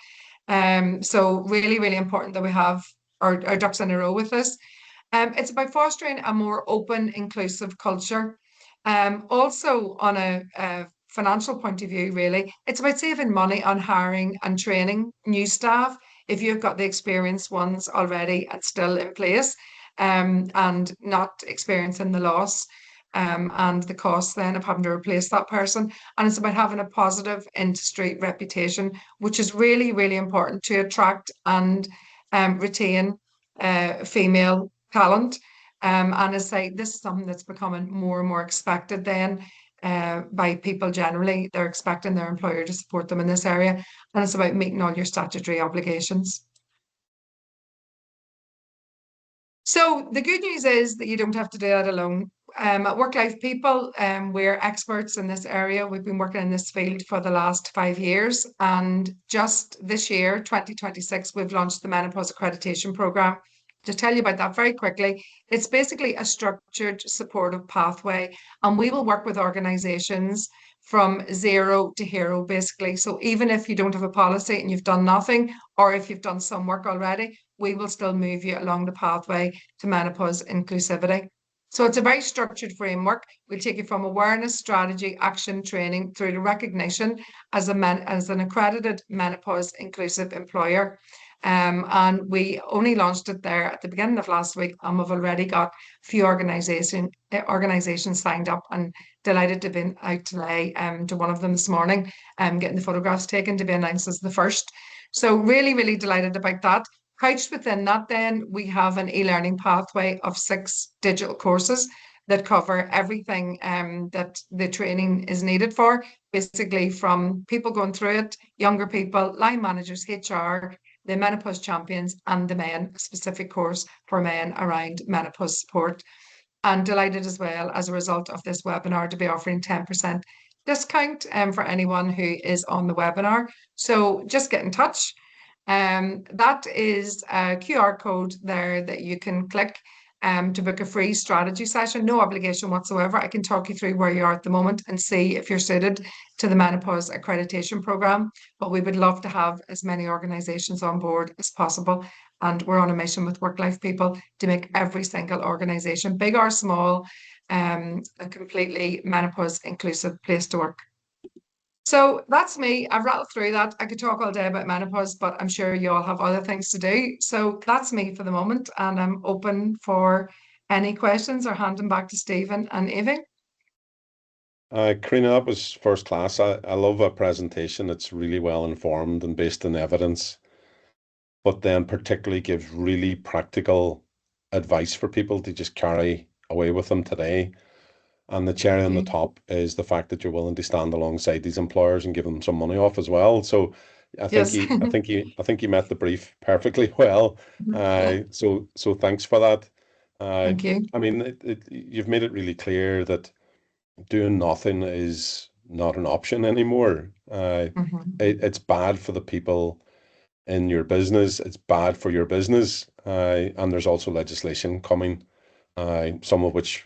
So really, really important that we have our ducks in a row with this. It's about fostering a more open, inclusive culture. Also on a financial point of view, really, it's about saving money on hiring and training new staff if you've got the experienced ones already and still in place and not experiencing the loss. and the cost then of having to replace that person. And it's about having a positive industry reputation, which is really, really important to attract and retain female talent. And as I say, this is something that's becoming more and more expected then by people generally. They're expecting their employer to support them in this area. And it's about meeting all your statutory obligations. So the good news is that you don't have to do that alone. At Work Life People, we're experts in this area. We've been working in this field for the last 5 years. And just this year, 2026, we've launched the Menopause Accreditation Programme. To tell you about that very quickly, it's basically a structured supportive pathway, and we will work with organisations from zero to hero, basically. So even if you don't have a policy and you've done nothing, or if you've done some work already, we will still move you along the pathway to menopause inclusivity. So it's a very structured framework. We'll take you from awareness, strategy, action, training through to recognition as an accredited menopause inclusive employer. And we only launched it there at the beginning of last week, and we've already got a few organisations signed up, and delighted to be out today to one of them this morning, getting the photographs taken to be announced as the first. So really, really delighted about that. Couched within that, then we have an e-learning pathway of 6 digital courses that cover everything that the training is needed for, basically from people going through it, younger people, line managers, HR, the menopause champions, and the men, a specific course for men around menopause support. And delighted as well, as a result of this webinar, to be offering 10% discount for anyone who is on the webinar. So just get in touch. That is a QR code there that you can click to book a free strategy session, no obligation whatsoever. I can talk you through where you are at the moment and see if you're suited to the Menopause Accreditation Programme. But we would love to have as many organisations on board as possible. And we're on a mission with Work Life People to make every single organisation, big or small, a completely menopause inclusive place to work. So that's me. I've rattled through that. I could talk all day about menopause, but I'm sure you all have other things to do. So that's me for the moment, and I'm open for any questions or hand them back to Stephen and Evie. Karina, that was first class. I love a presentation. It's really well informed and based on evidence, but then particularly gives really practical advice for people to just carry away with them today. And the cherry on the top is the fact that you're willing to stand alongside these employers and give them some money off as well. So Yes. I think you met the brief perfectly well. So thanks for that. Thank you. I mean, you've made it really clear that doing nothing is not an option anymore. It's bad for the people in your business. It's bad for your business. And there's also legislation coming, some of which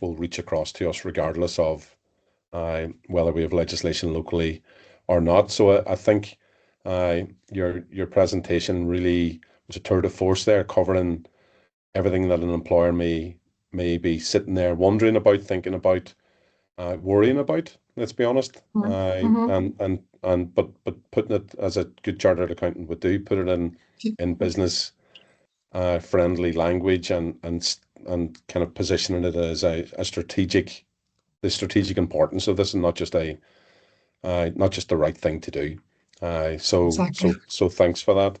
will reach across to us regardless of whether we have legislation locally or not. So I think your presentation really was a tour de force there, covering everything that an employer may be sitting there wondering about, thinking about, worrying about. Let's be honest. But putting it, as a good chartered accountant would do, put it in business friendly language, and kind of positioning it as the strategic importance of this, and not just the right thing to do. Exactly. So thanks for that.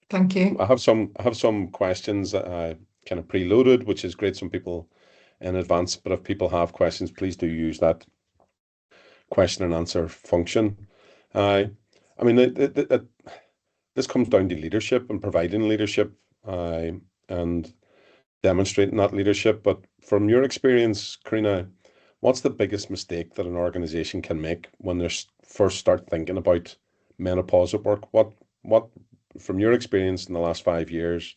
Thank you. I have some questions that I kind of preloaded, which is great. Some people in advance, but if people have questions, please do use that question and answer function. I mean, this comes down to leadership and providing leadership, and demonstrating that leadership. But from your experience, Karina, what's the biggest mistake that an organization can make when they first start thinking about menopause at work? What, from your experience in the last 5 years,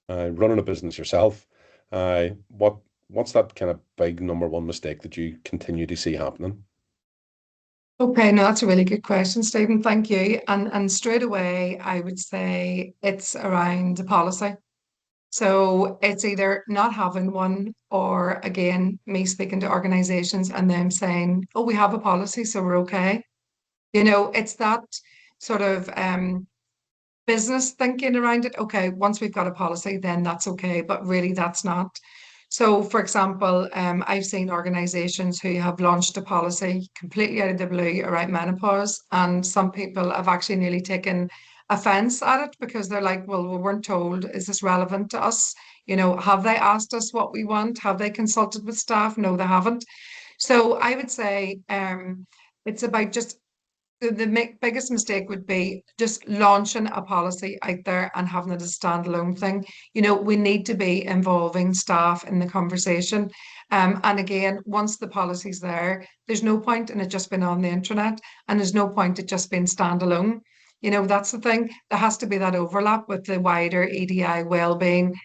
running a business yourself, what's that kind of big number one mistake that you continue to see happening? Okay, no, that's a really good question, Stephen. Thank you. And straight away, I would say it's around the policy. So it's either not having one, or again, me speaking to organizations and them saying, oh, we have a policy, so we're okay. It's that sort of business thinking around it. Okay, once we've got a policy, then that's okay. But really, that's not. So, for example, I've seen organisations who have launched a policy completely out of the blue around menopause, and some people have actually nearly taken offence at it because they're like, well, we weren't told, is this relevant to us? Have they asked us what we want? Have they consulted with staff? No, they haven't. So I would say it's about just the biggest mistake would be just launching a policy out there and having it a standalone thing. We need to be involving staff in the conversation. And again, once the policy's there, there's no point in it just being on the internet, and there's no point it just being standalone. That's the thing. There has to be that overlap with the wider EDI well-being,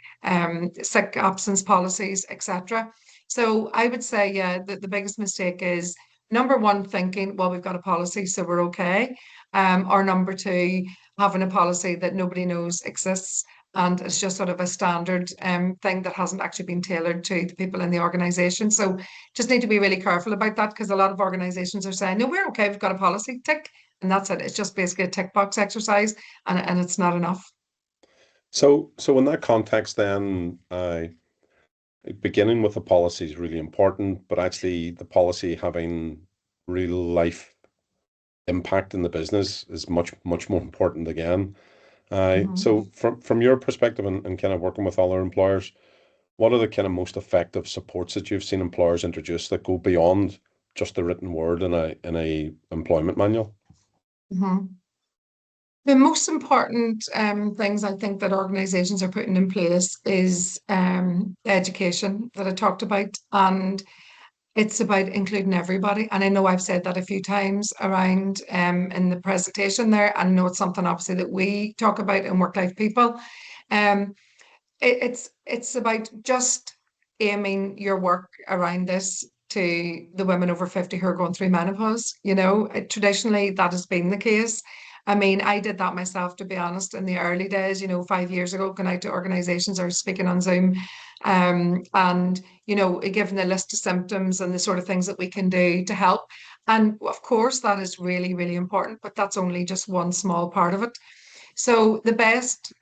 sick absence policies, etc. So I would say, yeah, that the biggest mistake is number one, thinking, well, we've got a policy, so we're okay. Or number two, having a policy that nobody knows exists and it's just sort of a standard thing that hasn't actually been tailored to the people in the organization. So just need to be really careful about that, because a lot of organizations are saying, no, we're okay, we've got a policy, tick, and that's it. It's just basically a tick box exercise, and it's not enough. So in that context, then, beginning with the policy is really important, but actually the policy having real life impact in the business is much, much more important again. Mhm. So from your perspective and kind of working with other employers, what are the kind of most effective supports that you've seen employers introduce that go beyond just the written word in a employment manual? Mhm. The most important things I think that organizations are putting in place is education that I talked about. And it's about including everybody. And I know I've said that a few times around in the presentation there. And I know it's something obviously that we talk about in Work Life People. Um, it's about just aiming your work around this to the women over 50 who are going through menopause. Traditionally that has been the case. I mean, I did that myself, to be honest, in the early days, 5 years ago, going out to organizations or speaking on Zoom, and giving the list of symptoms and the sort of things that we can do to help. And of course, that is really, really important, but that's only just one small part of it. So the best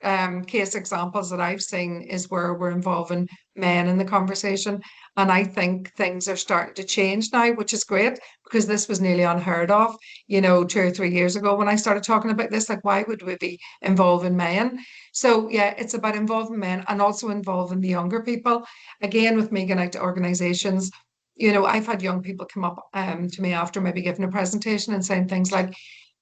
case examples that I've seen is where we're involving men in the conversation. And I think things are starting to change now, which is great, because this was nearly unheard of, 2 or 3 years ago when I started talking about this. Like, why would we be involving men? So yeah, it's about involving men and also involving the younger people. Again, with me going out to organizations, I've had young people come up to me after maybe giving a presentation and saying things like,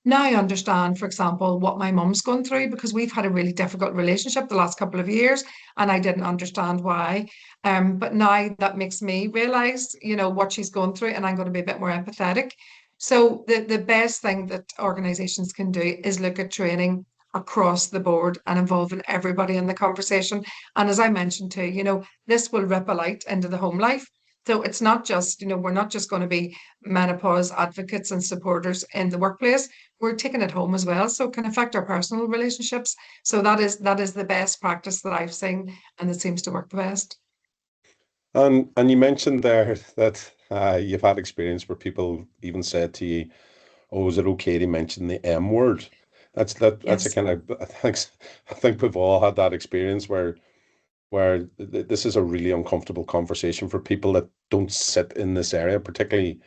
now I understand, for example, what my mum's going through, because we've had a really difficult relationship the last couple of years and I didn't understand why. But now that makes me realize, what she's going through, and I'm going to be a bit more empathetic. So the best thing that organizations can do is look at training across the board and involving everybody in the conversation. And as I mentioned too, this will ripple out into the home life. So it's not just, we're not just going to be menopause advocates and supporters in the workplace, we're taking it home as well. So it can affect our personal relationships. So that is the best practice that I've seen, and it seems to work the best. And you mentioned there that you've had experience where people even said to you, "Oh, is it okay to mention the M word?" That's a Yes. kind of I think we've all had that experience where this is a really uncomfortable conversation for people that don't sit in this area, particularly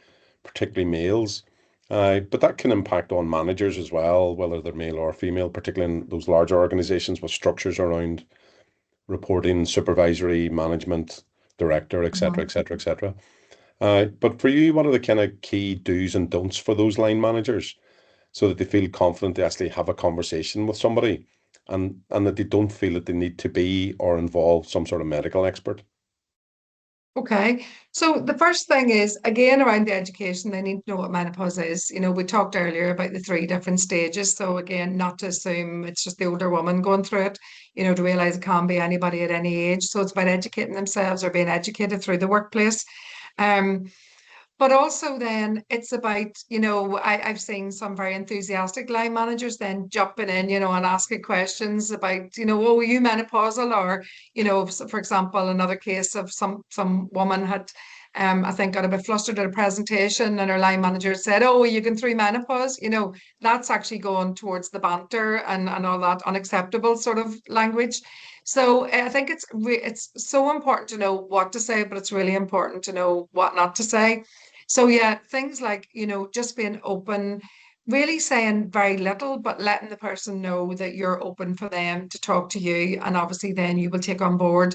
males. But that can impact on managers as well, whether they're male or female, particularly in those larger organizations with structures around reporting, supervisory, management, director, etc., Mhm. etc., etc. But for you, what are the kind of key do's and don'ts for those line managers so that they feel confident to actually have a conversation with somebody and that they don't feel that they need to be or involve some sort of medical expert? Okay. So the first thing is, again, around the education, they need to know what menopause is. We talked earlier about the three different stages. So again, not to assume it's just the older woman going through it, to realize it can be anybody at any age. So it's about educating themselves or being educated through the workplace. Um, But also then it's about, I've seen some very enthusiastic line managers then jumping in, and asking questions about, oh, are you menopausal? Or, for example, another case of some woman had, I think, got a bit flustered at a presentation, and her line manager said, oh, are you going through menopause? That's actually going towards the banter and all that unacceptable sort of language. So I think it's so important to know what to say, but it's really important to know what not to say. So yeah, things like, just being open, really saying very little, but letting the person know that you're open for them to talk to you. And obviously then you will take on board,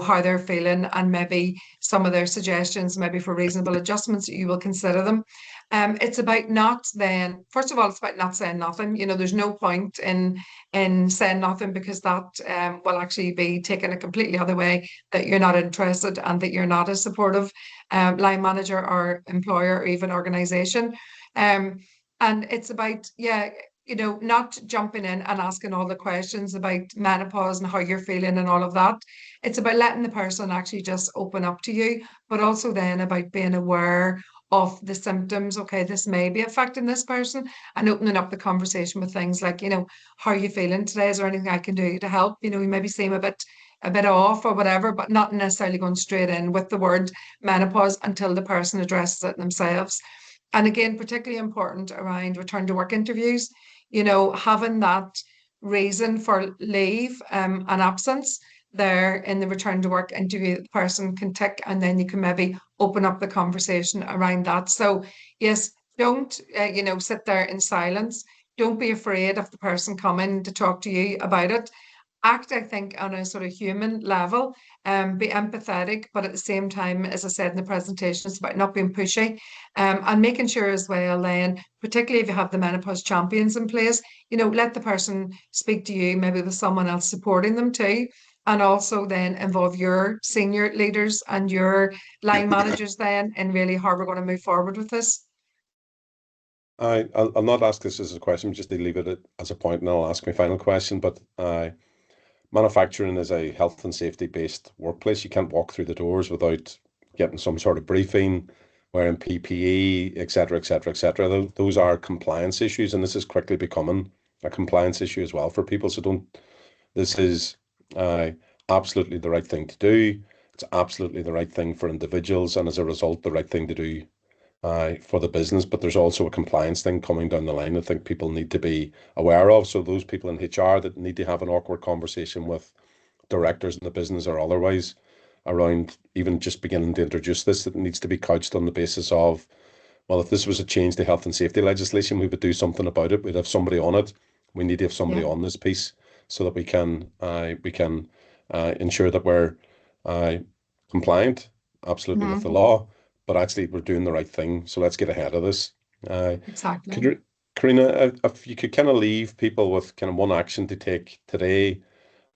how they're feeling and maybe some of their suggestions, maybe for reasonable adjustments, you will consider them. It's about not then, first of all, it's about not saying nothing. There's no point in saying nothing because that will actually be taken a completely other way, that you're not interested and that you're not a supportive line manager or employer or even organization. Um, and it's about, yeah, not jumping in and asking all the questions about menopause and how you're feeling and all of that. It's about letting the person actually just open up to you, but also then about being aware of the symptoms. Okay, this may be affecting this person, and opening up the conversation with things like, how are you feeling today? Is there anything I can do to help? You maybe seem a bit off or whatever, but not necessarily going straight in with the word menopause until the person addresses it themselves. And again, particularly important around return to work interviews, having that reason for leave and absence there in the return to work interview, the person can tick, and then you can maybe open up the conversation around that. So yes, don't sit there in silence. Don't be afraid of the person coming to talk to you about it. Act, I think, on a sort of human level, be empathetic, but at the same time, as I said in the presentation, it's about not being pushy, and making sure as well, then, particularly if you have the menopause champions in place, let the person speak to you, maybe with someone else supporting them too. And also then involve your senior leaders and your line managers then in really how we're going to move forward with this. I'll not ask this as a question, just to leave it as a point, and I'll ask my final question. But manufacturing is a health and safety based workplace. You can't walk through the doors without getting some sort of briefing, wearing PPE, etc., etc., etc. Those are compliance issues, and this is quickly becoming a compliance issue as well for people. So don't. This is uh, absolutely the right thing to do. It's absolutely the right thing for individuals, and as a result, the right thing to do for the business. But there's also a compliance thing coming down the line I think people need to be aware of. So those people in HR that need to have an awkward conversation with directors in the business or otherwise around even just beginning to introduce this, that needs to be couched on the basis of, well, if this was a change to health and safety legislation, we would do something about it. We'd have somebody on it. We need to have somebody Yeah. on this piece so that we can ensure that we're uh, compliant, absolutely, with the Mhm. law, but actually we're doing the right thing. So let's get ahead of this. Uh, Exactly. could Karina, if you could kind of leave people with kind of one action to take today,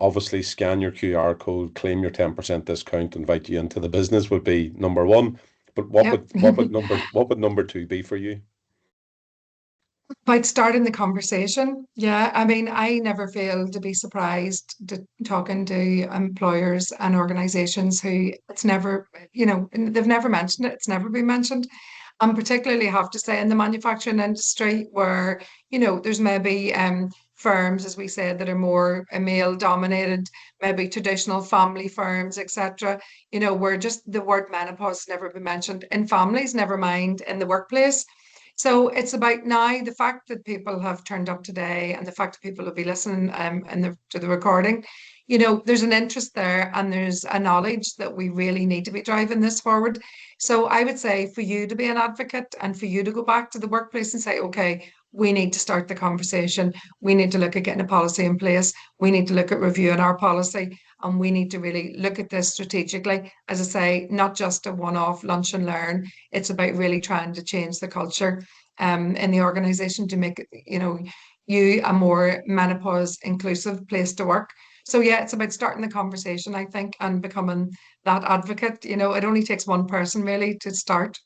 obviously scan your QR code, claim your 10% discount, invite you into the business would be number one. But Yep. what would number two be for you? About starting the conversation. Yeah, I mean, I never fail to be surprised talking to employers and organizations who it's never, they've never mentioned it. It's never been mentioned. And particularly have to say in the manufacturing industry where, there's maybe firms, as we said, that are more male dominated, maybe traditional family firms, etc., where just the word menopause has never been mentioned in families, never mind in the workplace. So it's about now the fact that people have turned up today and the fact that people will be listening to the recording, there's an interest there and there's a knowledge that we really need to be driving this forward. So I would say for you to be an advocate and for you to go back to the workplace and say, okay, we need to start the conversation. We need to look at getting a policy in place. We need to look at reviewing our policy and we need to really look at this strategically. As I say, not just a one-off lunch and learn. It's about really trying to change the culture in the organization to make it, you a more menopause inclusive place to work. So yeah, it's about starting the conversation, I think, and becoming that advocate. It only takes one person really to start.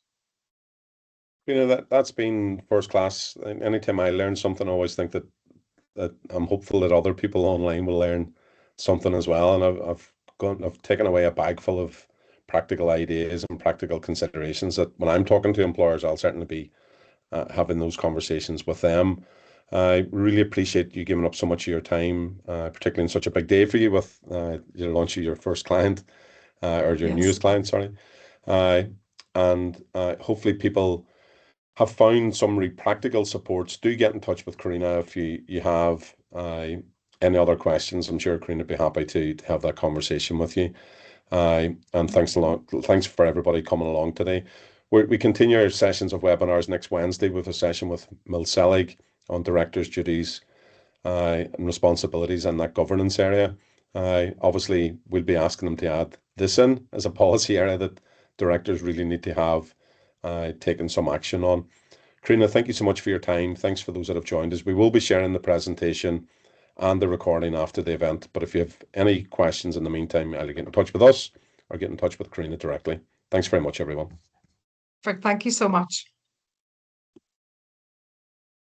That's been first class. And anytime I learn something, I always think that I'm hopeful that other people online will learn something as well. And I've taken away a bag full of practical ideas and practical considerations that when I'm talking to employers, I'll certainly be having those conversations with them. I really appreciate you giving up so much of your time, particularly in such a big day for you with your launch of your first client, or your Yes. newest client, sorry. Uh, and hopefully people have found some really practical supports. Do get in touch with Karina if you have any other questions, I'm sure Karina would be happy to have that conversation with you. And thanks a lot. Thanks for everybody coming along today. We continue our sessions of webinars next Wednesday with a session with Mil Selig on directors' duties and responsibilities in that governance area. Obviously, we'll be asking them to add this in as a policy area that directors really need to have taken some action on. Karina, thank you so much for your time. Thanks for those that have joined us. We will be sharing the presentation and the recording after the event. But if you have any questions in the meantime, either get in touch with us or get in touch with Karina directly. Thanks very much, everyone. Thank you so much.